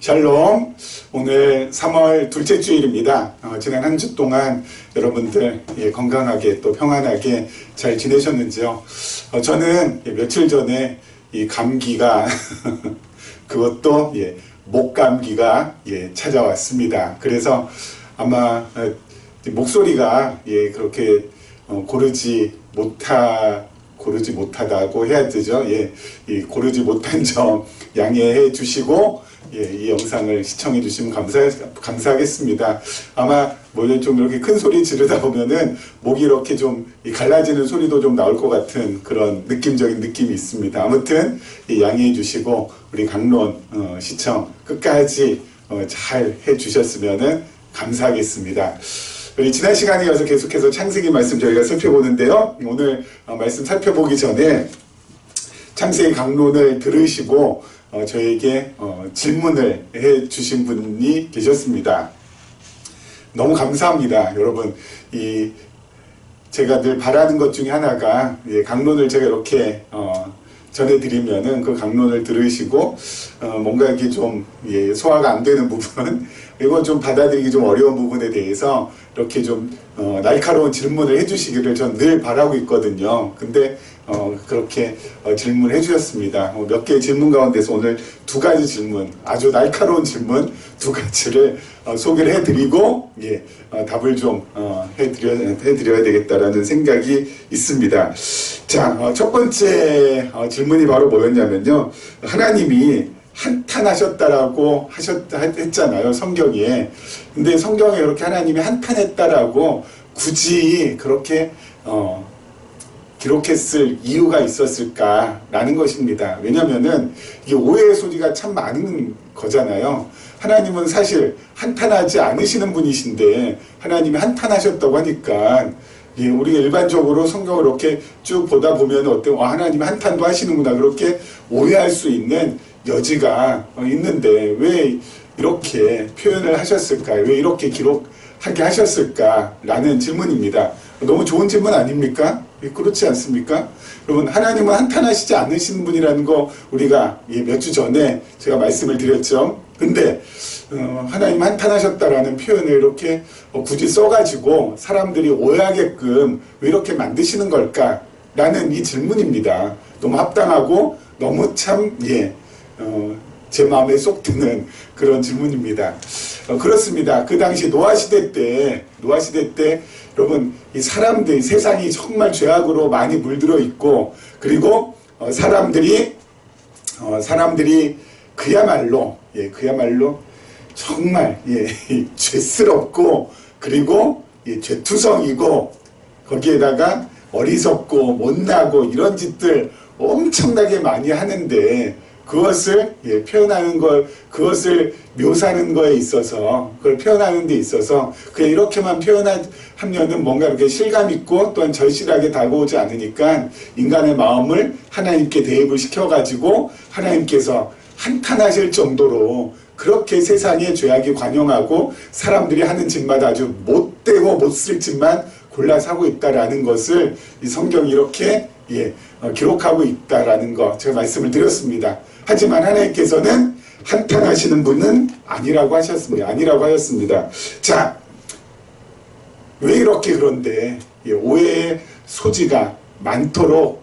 샬롬. 오늘 3월 둘째 주일입니다. 지난 한 주 동안 여러분들 건강하게 또 평안하게 잘 지내셨는지요? 저는 며칠 전에 이 감기가 그것도 목감기가 찾아왔습니다. 그래서 아마 목소리가 그렇게 고르지 못하다고 해야 되죠. 고르지 못한 점 양해해 주시고 이 영상을 시청해 주시면 감사하겠습니다. 아마 좀 이렇게 큰 소리 지르다 보면은 목이 이렇게 좀 갈라지는 소리도 좀 나올 것 같은 그런 느낌적인 느낌이 있습니다. 아무튼 양해해 주시고 우리 강론 시청 끝까지 잘 해 주셨으면은 감사하겠습니다. 우리 지난 시간에 이어서 계속해서 창세기 말씀 저희가 살펴보는데요. 오늘 말씀 살펴보기 전에 창세기 강론을 들으시고 저에게 질문을 해 주신 분이 계셨습니다. 너무 감사합니다. 여러분, 제가 늘 바라는 것 중에 하나가 강론을 제가 이렇게 전해드리면은 그 강론을 들으시고 뭔가 이렇게 좀 소화가 안 되는 부분 그리고 좀 받아들이기 좀 어려운 부분에 대해서 이렇게 좀 날카로운 질문을 해주시기를 전 늘 바라고 있거든요. 근데 그렇게 질문을 해주셨습니다. 몇 개의 질문 가운데서 오늘 두 가지 질문, 아주 날카로운 질문 두 가지를 소개를 해드리고 답을 좀 해드려야 되겠다라는 생각이 있습니다. 자, 첫 번째 질문이 바로 뭐였냐면요. 하나님이 한탄하셨다라고 했잖아요, 성경에. 근데 성경에 이렇게 하나님이 한탄했다라고 굳이 그렇게 기록했을 이유가 있었을까라는 것입니다. 왜냐면은 이게 오해의 소지가 참 많은 거잖아요. 하나님은 사실 한탄하지 않으시는 분이신데 하나님이 한탄하셨다고 하니까 우리가 일반적으로 성경을 이렇게 쭉 보다 보면 하나님이 한탄도 하시는구나 그렇게 오해할 수 있는 여지가 있는데 왜 이렇게 표현을 하셨을까요? 왜 이렇게 기록하게 하셨을까라는 질문입니다. 너무 좋은 질문 아닙니까? 그렇지 않습니까? 여러분, 하나님은 한탄하시지 않으시는 분이라는 거 우리가 몇 주 전에 제가 말씀을 드렸죠. 근데 하나님 한탄하셨다라는 표현을 이렇게 굳이 써가지고 사람들이 오해하게끔 왜 이렇게 만드시는 걸까라는 이 질문입니다. 너무 합당하고 너무 참 제 마음에 쏙 드는 그런 질문입니다. 그렇습니다. 그 당시 노아 시대 때 여러분 이 사람들 세상이 정말 죄악으로 많이 물들어 있고 그리고 사람들이 그야말로 정말 죄스럽고 그리고 죄투성이고 거기에다가 어리석고 못나고 이런 짓들 엄청나게 많이 하는데 그것을 표현하는 그것을 묘사하는 거에 있어서 그걸 표현하는 데 있어서 그냥 이렇게만 표현하면은 뭔가 이렇게 실감 있고 또한 절실하게 다가오지 않으니까 인간의 마음을 하나님께 대입을 시켜가지고 하나님께서 한탄하실 정도로 그렇게 세상에 죄악이 관영하고 사람들이 하는 짓마다 아주 못되고 못쓸 짓만 골라서 하고 있다라는 것을 이 성경이 이렇게 기록하고 있다라는 거 제가 말씀을 드렸습니다. 하지만 하나님께서는 한탄하시는 분은 아니라고 하셨습니다. 자, 왜 이렇게 그런데 오해의 소지가 많도록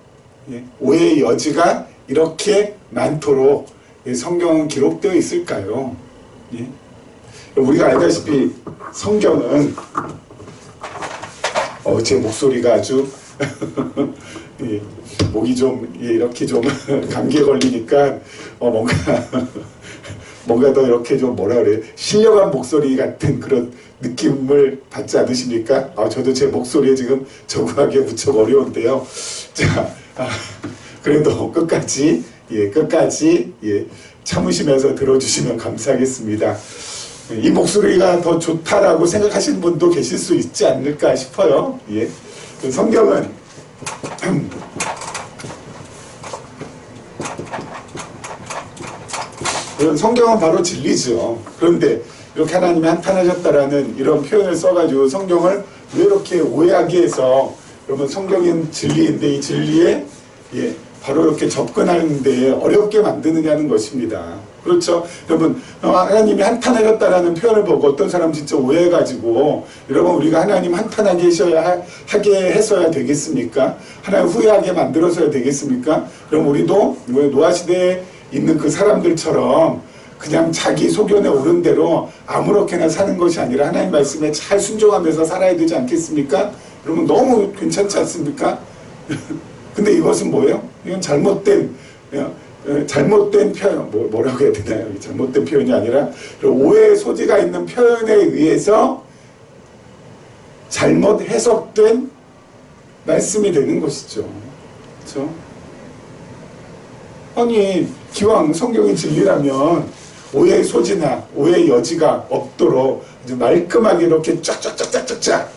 오해의 여지가 이렇게 많도록 성경은 기록되어 있을까요? 우리가 알다시피 성경은 제 목소리가 아주 목이 좀 이렇게 좀 감기에 걸리니까 뭔가 더 이렇게 좀 신령한 목소리 같은 그런 느낌을 받지 않으십니까? 저도 제 목소리에 지금 적응하기 무척 어려운데요. 자, 그래도 끝까지 참으시면서 들어주시면 감사하겠습니다. 이 목소리가 더 좋다라고 생각하시는 분도 계실 수 있지 않을까 싶어요. 성경은 성경은 바로 진리죠. 그런데 이렇게 하나님이 한탄하셨다라는 이런 표현을 써가지고 성경을 왜 이렇게 오해하게 해서 여러분 성경은 진리인데 이 진리에 바로 이렇게 접근하는데 어렵게 만드느냐는 것입니다. 그렇죠. 여러분, 하나님이 한탄하셨다라는 표현을 보고 어떤 사람 진짜 오해해가지고, 여러분, 우리가 하나님 한탄하게 하게 해서야 되겠습니까? 하나님 후회하게 만들어서야 되겠습니까? 그럼 우리도 노아시대에 있는 그 사람들처럼 그냥 자기 소견에 오른 대로 아무렇게나 사는 것이 아니라 하나님 말씀에 잘 순종하면서 살아야 되지 않겠습니까? 여러분, 너무 괜찮지 않습니까? 근데 이것은 뭐예요? 이건 잘못된 표현, 뭐라고 해야 되나요? 잘못된 표현이 아니라 오해의 소지가 있는 표현에 의해서 잘못 해석된 말씀이 되는 것이죠. 그렇죠? 아니, 기왕 성경이 진리라면 오해의 소지나 오해의 여지가 없도록 아주 말끔하게 이렇게 쫙쫙쫙쫙쫙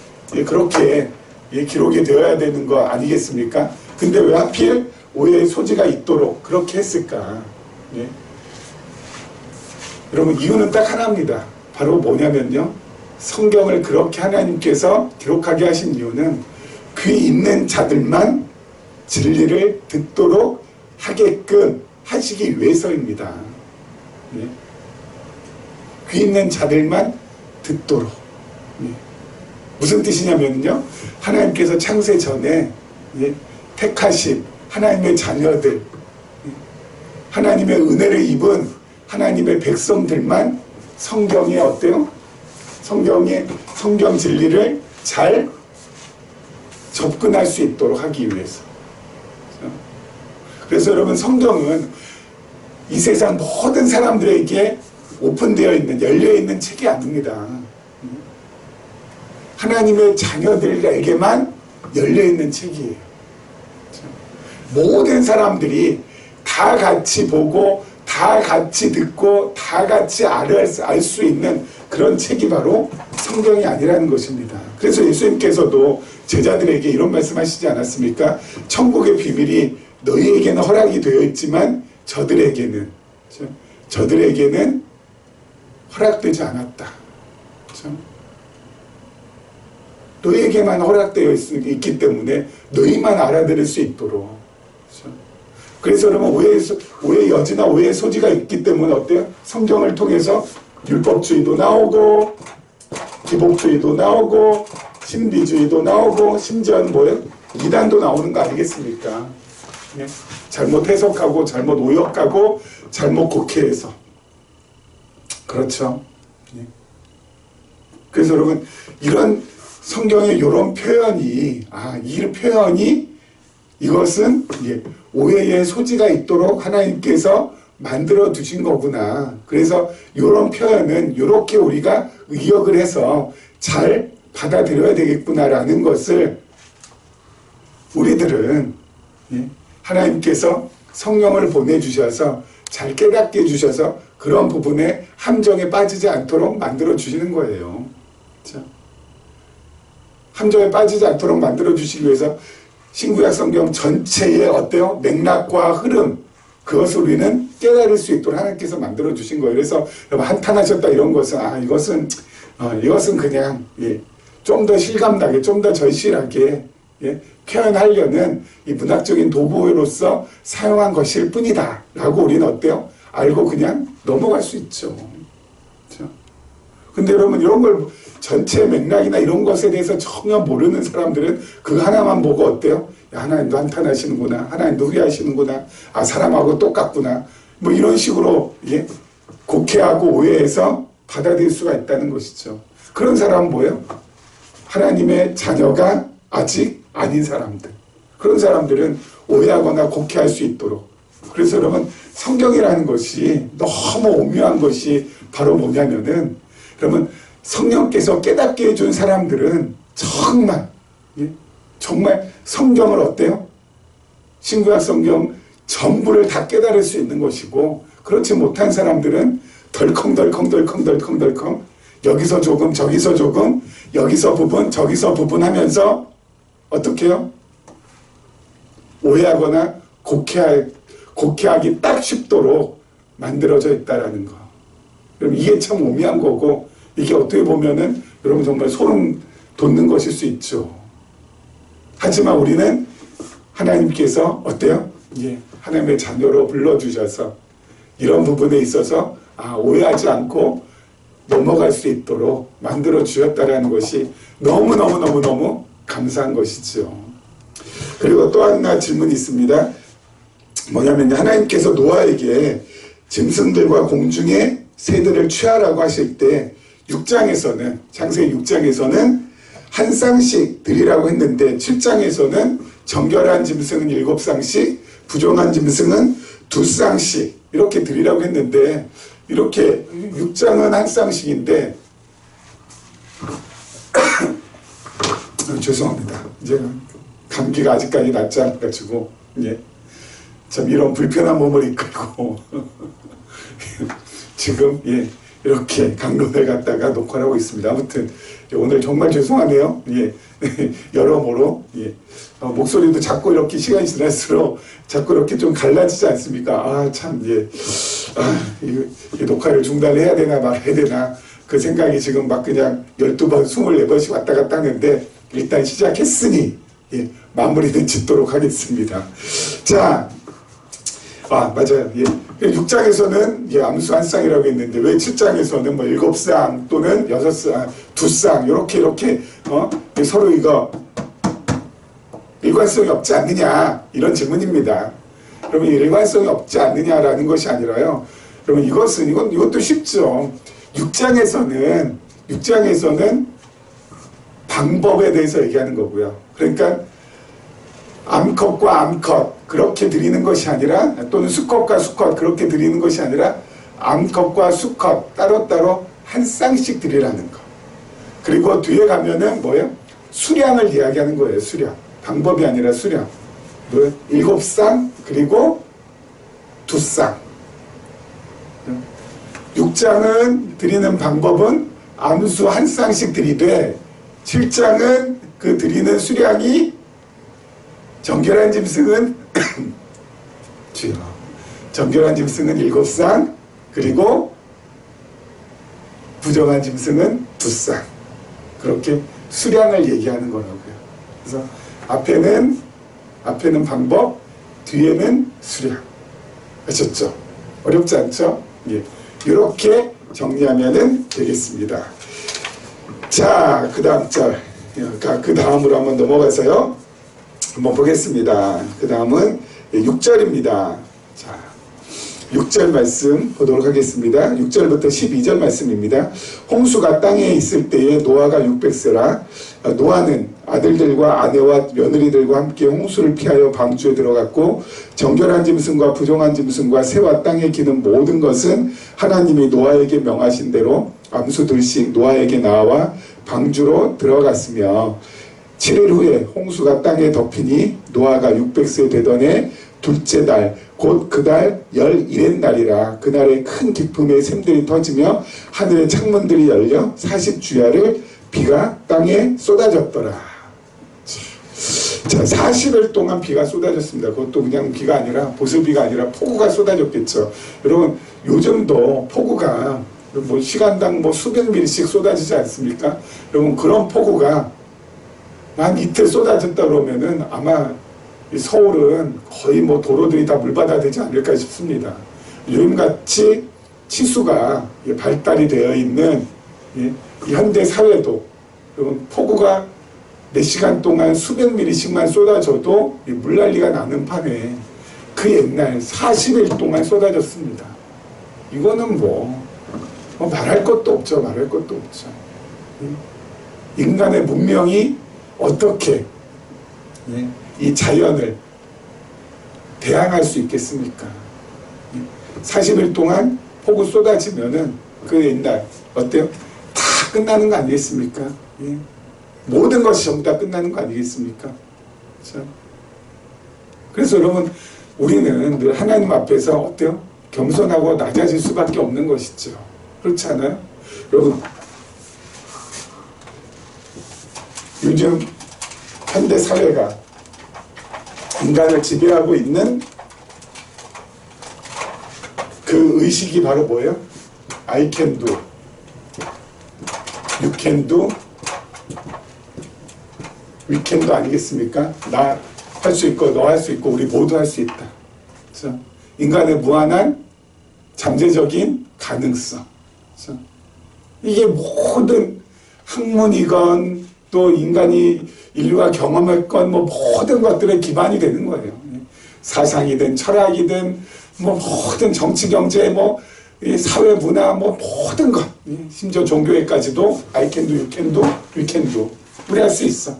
그렇게 기록이 되어야 되는 거 아니겠습니까? 근데 왜 하필 오해의 소지가 있도록 그렇게 했을까? 예? 여러분, 이유는 딱 하나입니다. 바로 뭐냐면요, 성경을 그렇게 하나님께서 기록하게 하신 이유는 귀 있는 자들만 진리를 듣도록 하게끔 하시기 위해서입니다. 예? 귀 있는 자들만 듣도록. 예? 무슨 뜻이냐면요, 하나님께서 창세 전에 택하신 하나님의 자녀들, 하나님의 은혜를 입은 하나님의 백성들만 성경에 어때요? 성경 진리를 잘 접근할 수 있도록 하기 위해서. 그래서 여러분, 성경은 이 세상 모든 사람들에게 오픈되어 있는, 열려 있는 책이 아닙니다. 하나님의 자녀들에게만 열려 있는 책이에요. 모든 사람들이 다 같이 보고 다 같이 듣고 다 같이 알 수 있는 그런 책이 바로 성경이 아니라는 것입니다. 그래서 예수님께서도 제자들에게 이런 말씀하시지 않았습니까? 천국의 비밀이 너희에게는 허락이 되어 있지만 저들에게는 허락되지 않았다. 너희에게만 허락되어 있기 때문에 너희만 알아들을 수 있도록. 그래서 여러분, 오해의 여지나 오해의 소지가 있기 때문에 어때요? 성경을 통해서 율법주의도 나오고 기복주의도 나오고 신비주의도 나오고 심지어는 뭐예요? 이단도 나오는 거 아니겠습니까? 예? 잘못 해석하고 잘못 오역하고 잘못 곡해해서. 그렇죠? 예? 그래서 여러분, 이런 성경의 이런 표현이 이 표현이 이것은 오해의 소지가 있도록 하나님께서 만들어 두신 거구나. 그래서 이런 표현은 이렇게 우리가 의역을 해서 잘 받아들여야 되겠구나라는 것을 우리들은 하나님께서 성령을 보내주셔서 잘 깨닫게 해주셔서 그런 부분에 함정에 빠지지 않도록 만들어 주시는 거예요. 그렇죠? 함정에 빠지지 않도록 만들어 주시기 위해서 신구약 성경 전체의 어때요? 맥락과 흐름, 그것을 우리는 깨달을 수 있도록 하나님께서 만들어 주신 거예요. 그래서 여러분, 한탄하셨다 이런 것은 이것은 그냥 좀 더 실감나게, 좀 더 절실하게 표현하려는 이 문학적인 도구로서 사용한 것일 뿐이다 라고 우리는 어때요? 알고 그냥 넘어갈 수 있죠. 그렇죠? 근데 여러분, 이런 걸 전체 맥락이나 이런 것에 대해서 전혀 모르는 사람들은 그 하나만 보고 어때요? 야, 하나님도 한탄하시는구나, 하나님도 후회하시는구나, 사람하고 똑같구나, 뭐 이런 식으로 곡해하고 오해해서 받아들일 수가 있다는 것이죠. 그런 사람은 뭐예요? 하나님의 자녀가 아직 아닌 사람들. 그런 사람들은 오해하거나 곡해할 수 있도록. 그래서 여러분, 성경이라는 것이 너무 오묘한 것이 바로 뭐냐면은, 여러분, 성령께서 깨닫게 해준 사람들은 정말 성경을 어때요? 신구약 성경 전부를 다 깨달을 수 있는 것이고, 그렇지 못한 사람들은 덜컹덜컹 여기서 조금 저기서 조금 여기서 부분 저기서 부분 하면서 어떻게 해요? 오해하거나 곡해하기 딱 쉽도록 만들어져 있다라는 거. 여러분, 이게 참 오묘한 거고, 이게 어떻게 보면은 여러분 정말 소름 돋는 것일 수 있죠. 하지만 우리는 하나님께서 어때요? 하나님의 자녀로 불러주셔서 이런 부분에 있어서 오해하지 않고 넘어갈 수 있도록 만들어 주셨다라는 것이 너무너무너무너무 감사한 것이죠. 그리고 또 하나 질문이 있습니다. 뭐냐면 하나님께서 노아에게 짐승들과 공중의 새들을 취하라고 하실 때 6장에서는 창세기 6장에서는 한 쌍씩 드리라고 했는데 7장에서는 정결한 짐승은 7쌍씩 부정한 짐승은 2쌍씩 이렇게 드리라고 했는데 이렇게 6장은 한 쌍씩인데 죄송합니다. 이제 감기가 아직까지 낫지 않아가지고 참 이런 불편한 몸을 이끌고 지금 이렇게 강론을 갔다가 녹화를 하고 있습니다. 아무튼 오늘 정말 죄송하네요. 여러모로 목소리도 자꾸 이렇게 시간이 지날수록 자꾸 이렇게 좀 갈라지지 않습니까? 이 녹화를 중단해야 되나 말아야 되나 그 생각이 지금 막 그냥 12번 24번씩 왔다 갔다 하는데 일단 시작했으니 마무리는 짓도록 하겠습니다. 자, 맞아요. 6장에서는 암수 한 쌍이라고 했는데 왜 7장에서는 뭐 7쌍 또는 6쌍, 2쌍 이렇게 서로 이거 일관성이 없지 않느냐 이런 질문입니다. 그러면 일관성이 없지 않느냐라는 것이 아니라요. 그러면 이것도 쉽죠. 6장에서는 방법에 대해서 얘기하는 거고요. 그러니까 암컷과 암컷 그렇게 드리는 것이 아니라 또는 수컷과 수컷 그렇게 드리는 것이 아니라 암컷과 수컷 따로따로 한 쌍씩 드리라는 거. 그리고 뒤에 가면은 뭐예요? 수량을 이야기하는 거예요. 수량. 방법이 아니라 수량. 7쌍 그리고 2쌍. 6장은 드리는 방법은 암수 한 쌍씩 드리되 7장은 그 드리는 수량이 정결한 짐승은 정결한 짐승은 7쌍 그리고 부정한 짐승은 2쌍 그렇게 수량을 얘기하는 거라고요. 그래서 앞에는 방법, 뒤에는 수량. 아셨죠? 어렵지 않죠? 이렇게 정리하면 되겠습니다. 자, 그 다음 절, 그 다음으로 한번 넘어가서요. 한번 보겠습니다. 그 다음은 6절입니다. 자, 6절 말씀 보도록 하겠습니다. 6절부터 12절 말씀입니다. 홍수가 땅에 있을 때에 노아가 600세라 노아는 아들들과 아내와 며느리들과 함께 홍수를 피하여 방주에 들어갔고 정결한 짐승과 부정한 짐승과 새와 땅에 기는 모든 것은 하나님이 노아에게 명하신 대로 암수들씩 노아에게 나와 방주로 들어갔으며 7일 후에 홍수가 땅에 덮이니 노아가 600세 되던 해 둘째 달 곧 그달 11의 날이라 그날에 큰 기쁨의 샘들이 터지며 하늘의 창문들이 열려 40주야를 비가 땅에 쏟아졌더라. 자, 40일 동안 비가 쏟아졌습니다. 그것도 그냥 비가 아니라 보슬비가 아니라 폭우가 쏟아졌겠죠. 여러분 요즘도 폭우가 뭐 시간당 뭐 수백 밀씩 쏟아지지 않습니까? 여러분 그런 폭우가 한 이틀 쏟아졌다 그러면은 아마 서울은 거의 뭐 도로들이 다 물바다 되지 않을까 싶습니다. 요즘같이 치수가 발달이 되어 있는 이 현대 사회도 폭우가 몇 시간 동안 수백 미리씩만 쏟아져도 물난리가 나는 판에 그 옛날 40일 동안 쏟아졌습니다. 이거는 뭐 말할 것도 없죠. 말할 것도 없죠. 인간의 문명이 어떻게 이 자연을 대항할 수 있겠습니까? 40일 동안 폭우 쏟아지면은 그 옛날 어때요? 다 끝나는 거 아니겠습니까? 모든 것이 전부 다 끝나는 거 아니겠습니까? 그렇죠? 그래서 여러분 우리는 늘 하나님 앞에서 어때요? 겸손하고 낮아질 수밖에 없는 것이죠. 그렇지 않아요? 여러분 요즘 현대 사회가 인간을 지배하고 있는 그 의식이 바로 뭐예요? I can do, you can do, we can do 아니겠습니까? 나 할 수 있고 너 할 수 있고 우리 모두 할 수 있다. 그렇죠? 인간의 무한한 잠재적인 가능성. 그렇죠? 이게 모든 학문이건 또 인류가 경험했건 뭐 모든 것들의 기반이 되는 거예요. 사상이든 철학이든 뭐 모든 정치 경제 뭐 사회 문화 뭐 모든 것, 심지어 종교에까지도 I can do, you can do, we can do. 우리 할 수 있어.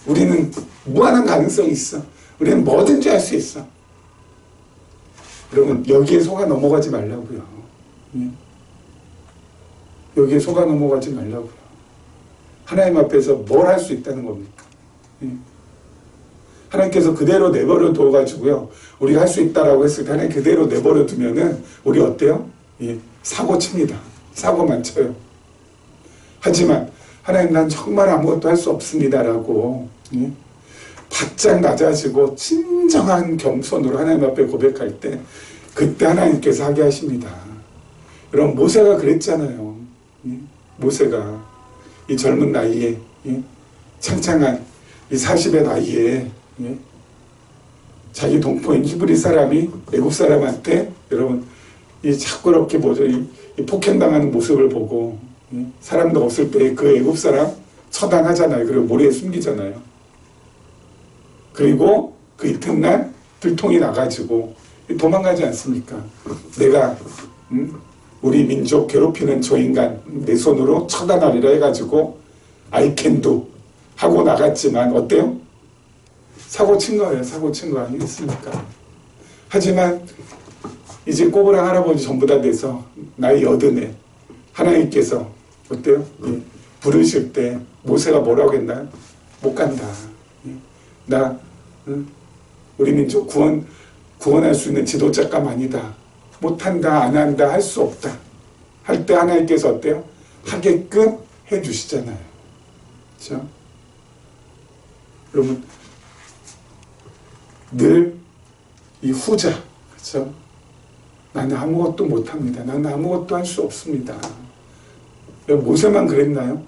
우리는 무한한 가능성이 있어. 우리는 뭐든지 할 수 있어. 여러분 여기에 속아 넘어가지 말라고요. 여기에 속아 넘어가지 말라고요. 하나님 앞에서 뭘 할 수 있다는 겁니까? 하나님께서 그대로 내버려 둬가지고요. 우리가 할 수 있다라고 했을 때 하나님 그대로 내버려 두면은 우리 어때요? 사고 칩니다. 사고만 쳐요. 하지만 하나님 난 정말 아무것도 할 수 없습니다라고 바짝 낮아지고 진정한 겸손으로 하나님 앞에 고백할 때 그때 하나님께서 하게 하십니다. 여러분 모세가 그랬잖아요. 모세가 이 젊은 나이에 창창한 이 40의 나이에 자기 동포인 히브리 사람이 애국 사람한테 여러분 이 자꾸 이렇게 뭐죠 이 폭행당하는 모습을 보고 사람도 없을 때 그 애국 사람 처단하잖아요. 그리고 모래에 숨기잖아요. 그리고 그 이튿날 들통이 나가지고 도망가지 않습니까? 내가 우리 민족 괴롭히는 저 인간 내 손으로 처단하리라 해가지고 I can do 하고 나갔지만 어때요? 사고 친 거예요. 사고 친 거 아니겠습니까? 하지만 이제 꼬부랑 할아버지 전부 다 돼서 나이 80에 하나님께서 어때요? 부르실 때 모세가 뭐라고 했나요? 못 간다. 나 우리 민족 구원할 수 있는 지도자감 아니다. 못한다, 안 한다, 할 수 없다. 할 때 하나님께서 어때요? 하게끔 해주시잖아요. 그렇죠? 여러분 늘 이 후자, 그렇죠? 나는 아무것도 못합니다. 나는 아무것도 할 수 없습니다. 모세만 그랬나요?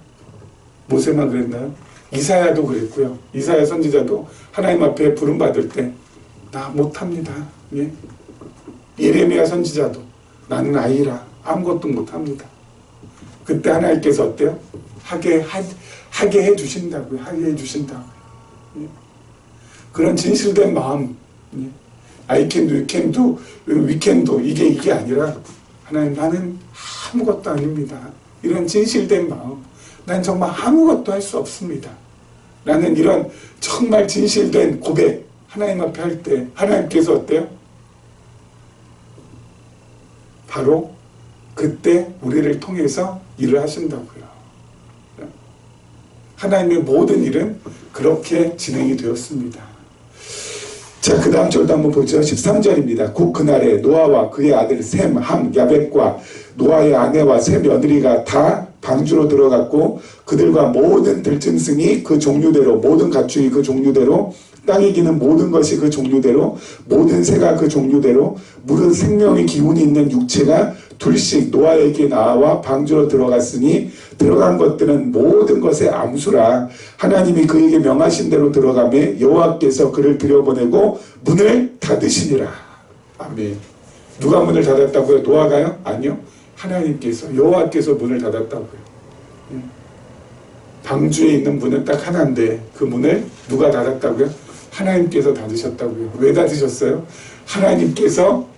모세만 그랬나요? 이사야도 그랬고요. 이사야 선지자도 하나님 앞에 부름받을 때 나 못합니다. 예레미야 선지자도 나는 아이라 아무것도 못합니다. 그때 하나님께서 어때요? 하게 해주신다고요. 하게 해주신다고요. 그런 진실된 마음, I can do, you can do, we can do 이게 아니라 하나님 나는 아무것도 아닙니다. 이런 진실된 마음, 난 정말 아무것도 할 수 없습니다. 라는 이런 정말 진실된 고백 하나님 앞에 할 때 하나님께서 어때요? 바로 그때 우리를 통해서 일을 하신다고요. 하나님의 모든 일은 그렇게 진행이 되었습니다. 자, 그 다음 절도 한번 보죠. 13절입니다. 곧 그날에 노아와 그의 아들 셈, 함, 야벳과 노아의 아내와 세 며느리가 다 방주로 들어갔고 그들과 모든 들짐승이 그 종류대로 모든 가축이 그 종류대로 땅에 기는 모든 것이 그 종류대로 모든 새가 그 종류대로 물은 생명의 기운이 있는 육체가 둘씩 노아에게 나와 방주로 들어갔으니 들어간 것들은 모든 것의 암수라. 하나님이 그에게 명하신 대로 들어가매 여호와께서 그를 들여보내고 문을 닫으시니라. 아멘. 누가 문을 닫았다고요? 노아가요? 아니요. 하나님께서 여호와께서 문을 닫았다고요. 방주에 있는 문은 딱 하나인데 그 문을 누가 닫았다고요? 하나님께서 닫으셨다고요. 왜 닫으셨어요? 하나님께서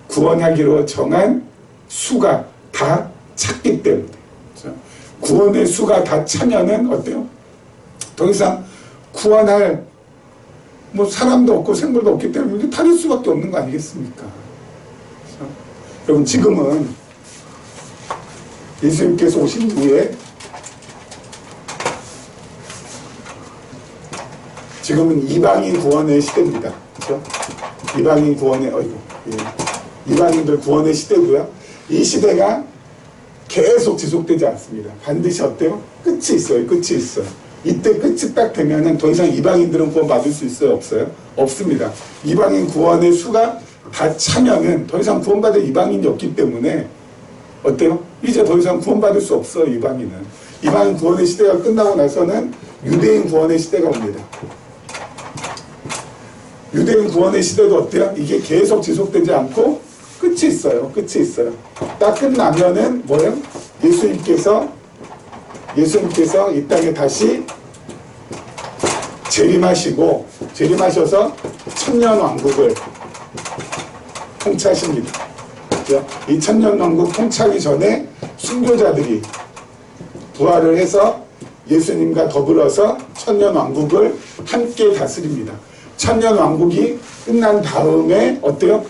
구원하기로 정한 수가 다 찼기 때문에. 그렇죠? 구원의 수가 다 차면은 어때요? 더 이상 구원할 뭐 사람도 없고 생물도 없기 때문에 닫을 수밖에 없는 거 아니겠습니까? 그렇죠? 여러분 지금은 예수님께서 오신 후에 지금은 이방인 구원의 시대입니다. 그렇죠? 이방인 구원의 이방인들 구원의 시대고요. 이 시대가 계속 지속되지 않습니다. 반드시 어때요? 끝이 있어요. 끝이 있어요. 이때 끝이 딱 되면은 더 이상 이방인들은 구원 받을 수 있어요? 없어요? 없습니다. 이방인 구원의 수가 다 차면은 더 이상 구원받을 이방인이 없기 때문에 어때요? 이제 더 이상 구원받을 수 없어요. 이방인은. 이방인 구원의 시대가 끝나고 나서는 유대인 구원의 시대가 옵니다. 유대인 구원의 시대도 어때요? 이게 계속 지속되지 않고 끝이 있어요. 끝이 있어요. 딱 끝나면은 뭐예요? 예수님께서 이 땅에 다시 재림하셔서 천년 왕국을 통치하십니다. 그죠? 이 천년 왕국 통치하기 전에 순교자들이 부활을 해서 예수님과 더불어서 천년 왕국을 함께 다스립니다. 천년 왕국이 끝난 다음에 어때요?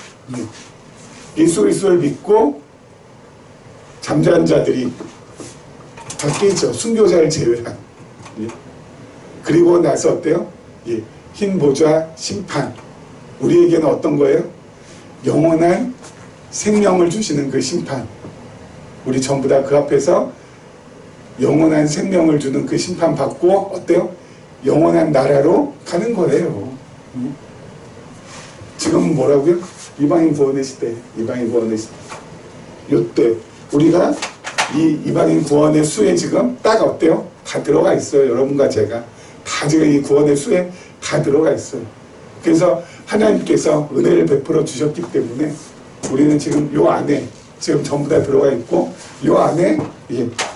예수 그리스도를 믿고 잠자는 자들이 다 깨죠. 순교자를 제외한. 그리고 나서 어때요? 흰 보좌 심판. 우리에게는 어떤 거예요? 영원한 생명을 주시는 그 심판. 우리 전부 다 그 앞에서 영원한 생명을 주는 그 심판 받고 어때요? 영원한 나라로 가는 거예요. 지금은 뭐라고요? 이방인 구원의 시대. 이방인 구원의 시대. 요때 우리가 이 이방인 구원의 수에 지금 딱 어때요? 다 들어가 있어요. 여러분과 제가 다 지금 이 구원의 수에 다 들어가 있어요. 그래서 하나님께서 은혜를 베풀어 주셨기 때문에 우리는 지금 요 안에 지금 전부 다 들어가 있고 요 안에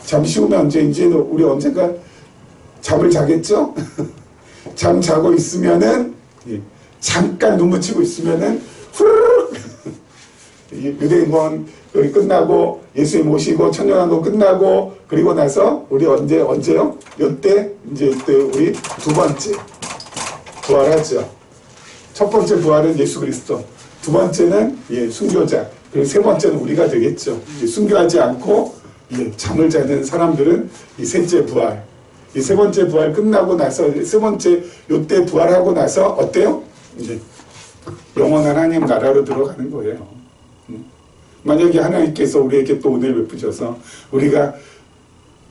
잠시 후면 언제 우리 언젠가 잠을 자겠죠? 잠 자고 있으면은 잠깐 눈 붙이고 있으면은 후루룩 유대인권 끝나고 예수님 모시고 천년왕국 끝나고 그리고 나서 우리 언제요? 이때 우리 두 번째 부활하죠. 첫 번째 부활은 예수 그리스도, 두 번째는 순교자, 그리고 세 번째는 우리가 되겠죠. 순교하지 않고 잠을 자는 사람들은 이 셋째 부활. 이 세 번째 부활 끝나고 나서 세 번째 요때 부활하고 나서 어때요? 이제 영원한 하나님 나라로 들어가는 거예요. 만약에 하나님께서 우리에게 또 은혜를 베푸셔서 우리가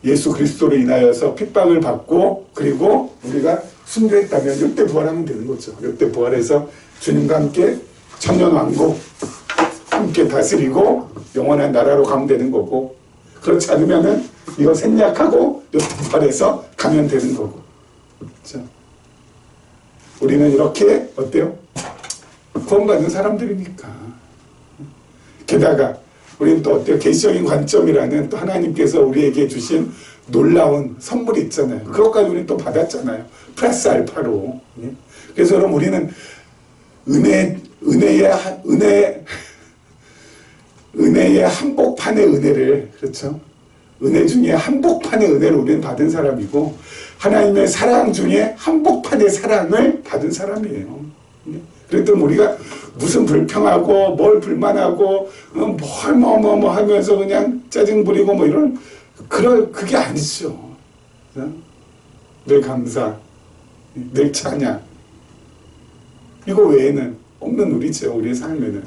예수 그리스도로 인하여서 핍박을 받고 그리고 우리가 순교했다면 이때 부활하면 되는 거죠. 이때 부활해서 주님과 함께 천년왕국 함께 다스리고 영원한 나라로 가면 되는 거고, 그렇지 않으면은 이거 생략하고 이때 부활해서 가면 되는 거고. 그렇죠? 우리는 이렇게 어때요? 구원받는 사람들이니까. 게다가 우리는 또 어때요? 계시적인 관점이라는 또 하나님께서 우리에게 주신 놀라운 선물이 있잖아요. 그것까지 우리는 또 받았잖아요. 플러스 알파로. 그래서 여러분 우리는 은혜의 한복판의 은혜를, 그렇죠? 은혜 중에 한복판의 은혜를 우리는 받은 사람이고 하나님의 사랑 중에 한복판의 사랑을 받은 사람이에요. 그랬더니 우리가 무슨 불평하고 뭘 불만하고 뭘 하면서 그냥 짜증 부리고 뭐 이런 그게 아니죠. 늘 감사, 늘 찬양. 이거 외에는 없는 우리죠. 우리의 삶에는.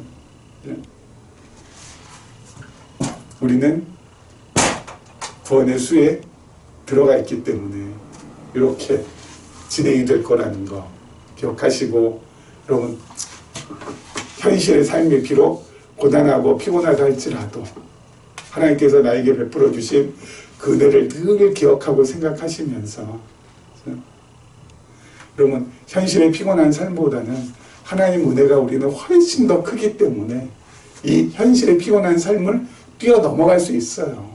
우리는 구원의 수에 들어가 있기 때문에 이렇게 진행이 될 거라는 거 기억하시고, 여러분 현실의 삶이 비록 고단하고 피곤하다 할지라도 하나님께서 나에게 베풀어 주신 그 은혜를 늘 기억하고 생각하시면서, 여러분 현실의 피곤한 삶보다는 하나님 은혜가 우리는 훨씬 더 크기 때문에 이 현실의 피곤한 삶을 뛰어넘어갈 수 있어요.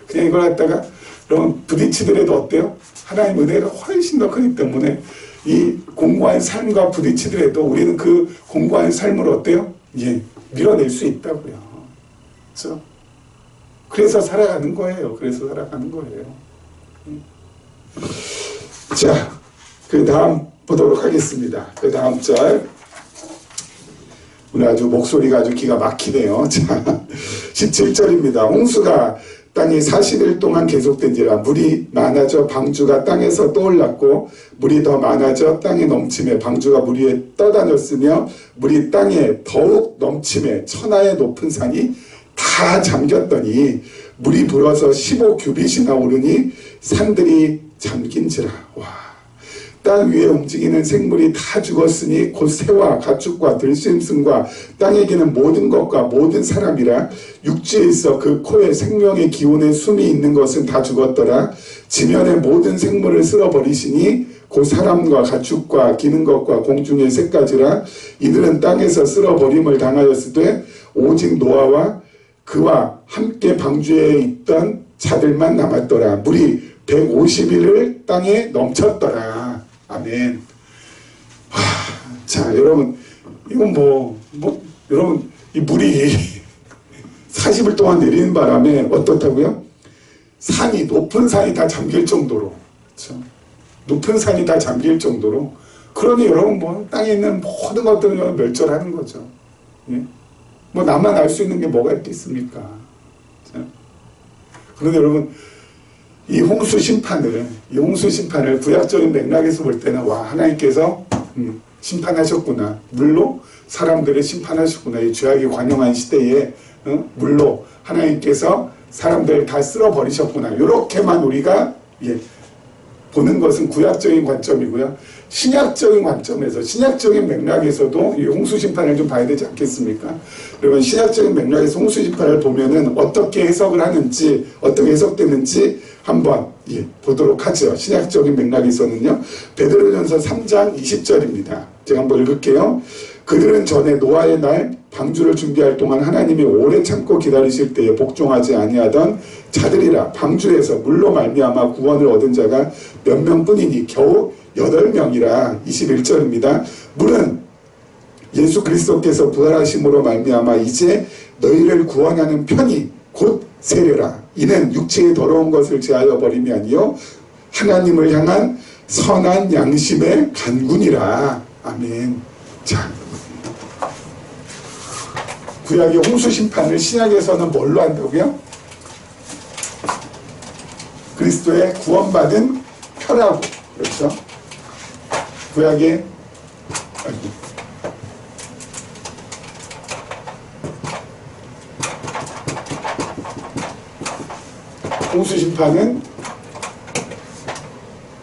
그냥 이걸 갖다가 여러분 부딪히더라도 어때요? 하나님 은혜가 훨씬 더 크기 때문에 이 공고한 삶과 부딪히더라도 우리는 그 공고한 삶을 어때요? 밀어낼 수 있다고요. 그렇죠? 그래서 살아가는 거예요. 그래서 살아가는 거예요. 자, 그 다음 보도록 하겠습니다. 그 다음 절. 오늘 아주 목소리가 아주 기가 막히네요. 자, 17절입니다. 홍수가 땅에 40일 동안 계속된지라 물이 많아져 방주가 땅에서 떠올랐고 물이 더 많아져 땅에 넘침에 방주가 물 위에 떠다녔으며 물이 땅에 더욱 넘침에 천하의 높은 산이 다 잠겼더니 물이 불어서 15규빗이나 오르니 산들이 잠긴지라. 와. 땅 위에 움직이는 생물이 다 죽었으니 곧 새와 가축과 들짐승과 땅에 기는 모든 것과 모든 사람이라. 육지에 있어 그 코에 생명의 기운의 숨이 있는 것은 다 죽었더라. 지면의 모든 생물을 쓸어버리시니 곧 사람과 가축과 기는 것과 공중의 새까지라. 이들은 땅에서 쓸어버림을 당하였을 때 오직 노아와 그와 함께 방주에 있던 자들만 남았더라. 물이 150일을 땅에 넘쳤더라. 아멘. 자, 여러분, 이건 여러분, 이 물이 40일 동안 내리는 바람에 어떻다고요? 높은 산이 다 잠길 정도로, 그렇죠? 높은 산이 다 잠길 정도로. 그러니 여러분, 땅에 있는 모든 것들을 멸절하는 거죠. 예? 나만 알 수 있는 게 뭐가 있겠습니까? 그렇죠? 그런데 여러분, 이 홍수 심판을 구약적인 맥락에서 볼 때는, 하나님께서 심판하셨구나. 물로 사람들을 심판하셨구나. 이 죄악이 관영한 시대에 물로 하나님께서 사람들을 다 쓸어버리셨구나. 이렇게만 우리가 보는 것은 구약적인 관점이고요. 신약적인 관점에서, 신약적인 맥락에서도 이 홍수 심판을 좀 봐야 되지 않겠습니까? 그러면 신약적인 맥락에서 홍수 심판을 보면은 어떻게 해석을 하는지, 어떻게 해석되는지 한번 보도록 하죠. 신약적인 맥락에서는요. 베드로전서 3장 20절입니다. 제가 한번 읽을게요. 그들은 전에 노아의 날 방주를 준비할 동안 하나님이 오래 참고 기다리실 때에 복종하지 아니하던 자들이라. 방주에서 물로 말미암아 구원을 얻은 자가 몇 명뿐이니 겨우 8명이라. 21절입니다. 물은 예수 그리스도께서 부활하심으로 말미암아 이제 너희를 구원하는 편이 곧 세례라. 이는 육체의 더러운 것을 제하여 버림이 아니요 하나님을 향한 선한 양심의 간군이라. 아멘. 자, 구약의 홍수 심판을 신약에서는 뭘로 한다고요? 그리스도의 구원받은 표라고. 그렇죠? 구약의 홍수 심판은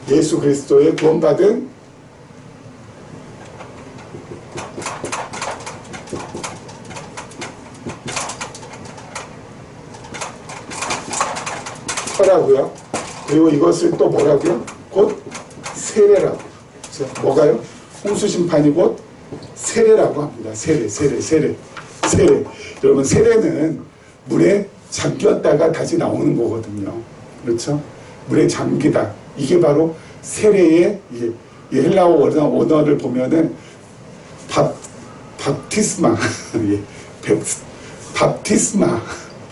예수 그리스도의 구원받은 표라고요. 그리고 이것을 또 뭐라고요? 곧 세례라고. 그렇죠? 뭐가요? 홍수 심판이 곧 세례라고 합니다. 세례. 여러분, 세례는 물에 잠겼다가 다시 나오는 거거든요. 그렇죠? 물에 잠기다. 이게 바로 세례의 헬라어 언어를 보면은 밥티스마, 밥티스마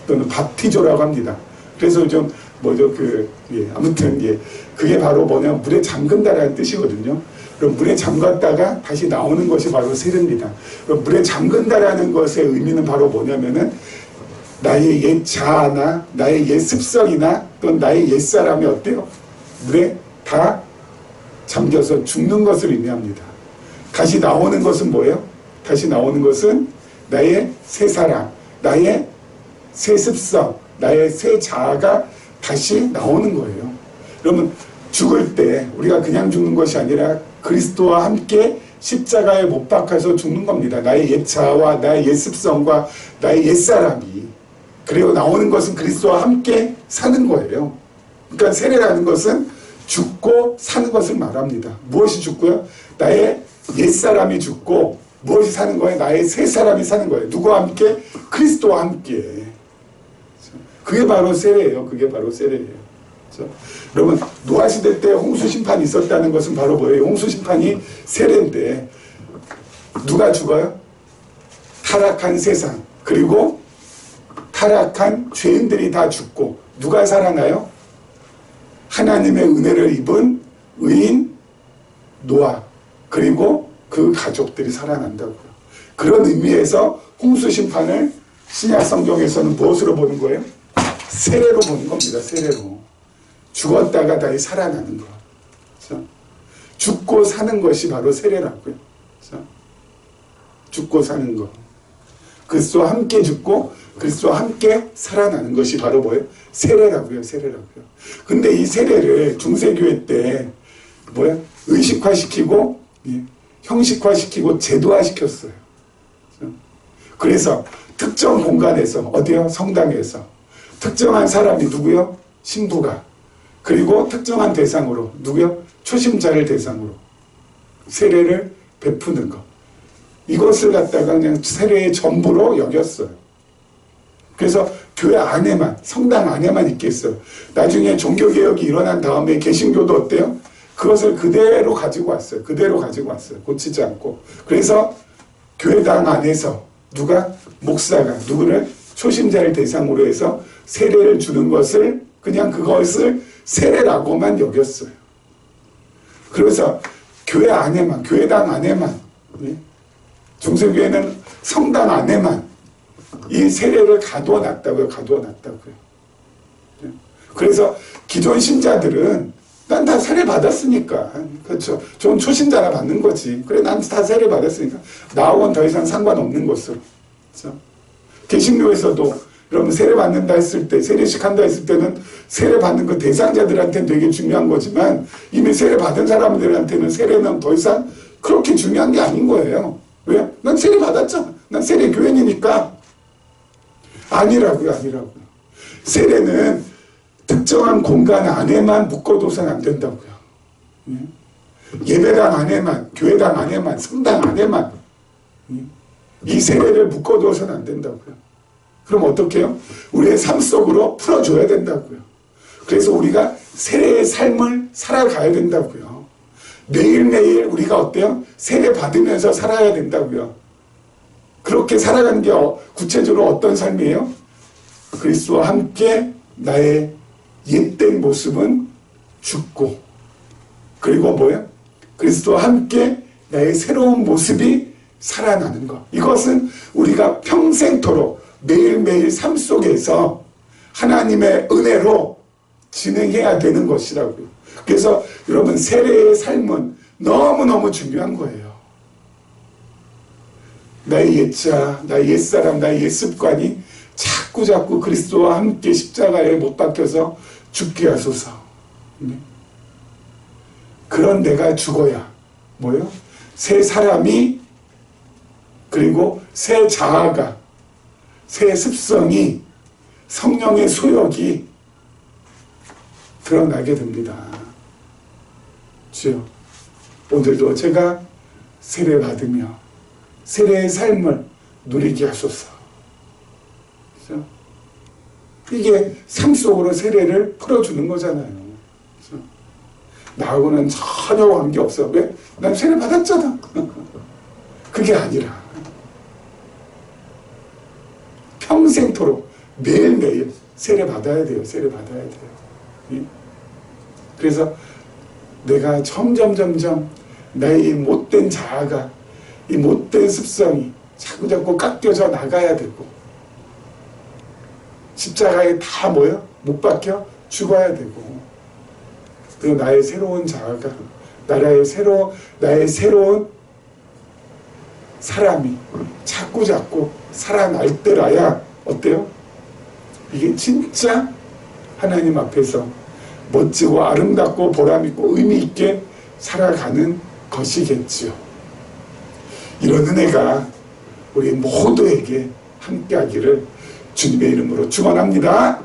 또는 밥티조라고 합니다. 그래서 좀 아무튼 그게 바로 물에 잠근다라는 뜻이거든요. 그럼 물에 잠갔다가 다시 나오는 것이 바로 세례입니다. 그럼 물에 잠근다라는 것의 의미는 바로 뭐냐면은 나의 옛 자아나 나의 옛 습성이나 또는 나의 옛 사람이 어때요? 물에 다 잠겨서 죽는 것을 의미합니다. 다시 나오는 것은 뭐예요? 다시 나오는 것은 나의 새 사람, 나의 새 습성, 나의 새 자아가 다시 나오는 거예요. 그러면 죽을 때 우리가 그냥 죽는 것이 아니라 그리스도와 함께 십자가에 못 박혀서 죽는 겁니다. 나의 옛 자아와 나의 옛 습성과 나의 옛 사람이. 그리고 나오는 것은 그리스도와 함께 사는 거예요. 그러니까 세례라는 것은 죽고 사는 것을 말합니다. 무엇이 죽고요? 나의 옛 사람이 죽고 무엇이 사는 거예요? 나의 새 사람이 사는 거예요. 누구와 함께? 그리스도와 함께. 그게 바로 세례예요. 그게 바로 세례예요. 그렇죠? 여러분, 노아 시대 때 홍수 심판이 있었다는 것은 바로 뭐예요? 홍수 심판이 세례인데 누가 죽어요? 타락한 세상, 그리고 타락한 죄인들이 다 죽고 누가 살아나요? 하나님의 은혜를 입은 의인 노아, 그리고 그 가족들이 살아난다고요. 그런 의미에서 홍수 심판을 신약 성경에서는 무엇으로 보는 거예요? 세례로 보는 겁니다. 세례로. 죽었다가 다시 살아나는 거. 그렇죠? 죽고 사는 것이 바로 세례라고요. 그렇죠? 죽고 사는 거. 그리스도와 함께 죽고 그리스도와 함께 살아나는 것이 바로 뭐예요? 세례라고요. 세례라고요. 근데 이 세례를 중세교회 때 의식화시키고 형식화시키고 제도화시켰어요. 그렇죠? 그래서 특정 공간에서 어디요? 성당에서 특정한 사람이 누구요? 신부가. 그리고 특정한 대상으로 누구요? 초심자를 대상으로 세례를 베푸는 것. 이것을 갖다가 그냥 세례의 전부로 여겼어요. 그래서 교회 안에만, 성당 안에만 있겠어요. 나중에 종교개혁이 일어난 다음에 개신교도 어때요? 그것을 그대로 가지고 왔어요. 그대로 가지고 왔어요. 고치지 않고. 그래서 교회당 안에서 누가? 목사가 누구를? 초심자를 대상으로 해서 세례를 주는 것을 그냥 그것을 세례라고만 여겼어요. 그래서 교회 안에만, 교회당 안에만, 중세교회는 성당 안에만 이 세례를 가두어 놨다고요. 가두어 놨다고요. 그래서 기존 신자들은 난 다 세례 받았으니까, 그렇죠. 좋은 초신자라 받는 거지. 그래, 난 다 세례 받았으니까 나하고는 더 이상 상관없는 것으로. 그렇죠? 개신교에서도 여러분 세례 받는다 했을 때, 세례식 한다 했을 때는 세례 받는 그 대상자들한테는 되게 중요한 거지만 이미 세례 받은 사람들한테는 세례는 더 이상 그렇게 중요한 게 아닌 거예요. 왜? 난 세례 받았잖아. 난 세례 교인이니까. 아니라고요. 아니라고요. 세례는 특정한 공간 안에만 묶어둬서는 안 된다고요. 예배당 안에만, 교회당 안에만, 성당 안에만 이 세례를 묶어둬서는 안 된다고요. 그럼 어떻게 해요? 우리의 삶 속으로 풀어줘야 된다고요. 그래서 우리가 세례의 삶을 살아가야 된다고요. 매일매일 우리가 어때요? 세례 받으면서 살아야 된다고요. 그렇게 살아가는 게 구체적으로 어떤 삶이에요? 그리스도와 함께 나의 옛된 모습은 죽고, 그리고 뭐예요? 그리스도와 함께 나의 새로운 모습이 살아나는 것. 이것은 우리가 평생토록 매일매일 삶 속에서 하나님의 은혜로 진행해야 되는 것이라고요. 그래서 여러분 세례의 삶은 너무너무 중요한 거예요. 나의 옛자, 나의 옛사람, 나의 옛습관이 자꾸 그리스도와 함께 십자가에 못 박혀서 죽게 하소서. 그런 내가 죽어야 뭐요? 새 사람이, 그리고 새 자아가, 새 습성이, 성령의 소욕이 드러나게 됩니다. 주여, 오늘도 제가 세례 받으며 세례의 삶을 누리게 하소서. 그렇죠? 이게 삶 속으로 세례를 풀어주는 거잖아요. 그렇죠? 나하고는 전혀 관계없어. 왜? 난 세례 받았잖아. 그게 아니라 평생토록 매일매일 세례 받아야 돼요. 세례 받아야 돼요. 그래서 내가 점점 나의 이 못된 자아가, 이 못된 습성이 자꾸 깎여져 나가야 되고, 십자가에 다 뭐요? 못 박혀 죽어야 되고, 그리고 나의 새로운 자아가, 나의 새로운 사람이 자꾸 살아날 때라야 어때요? 이게 진짜 하나님 앞에서 멋지고 아름답고 보람있고 의미있게 살아가는 것이겠지요. 이런 은혜가 우리 모두에게 함께하기를 주님의 이름으로 축원합니다.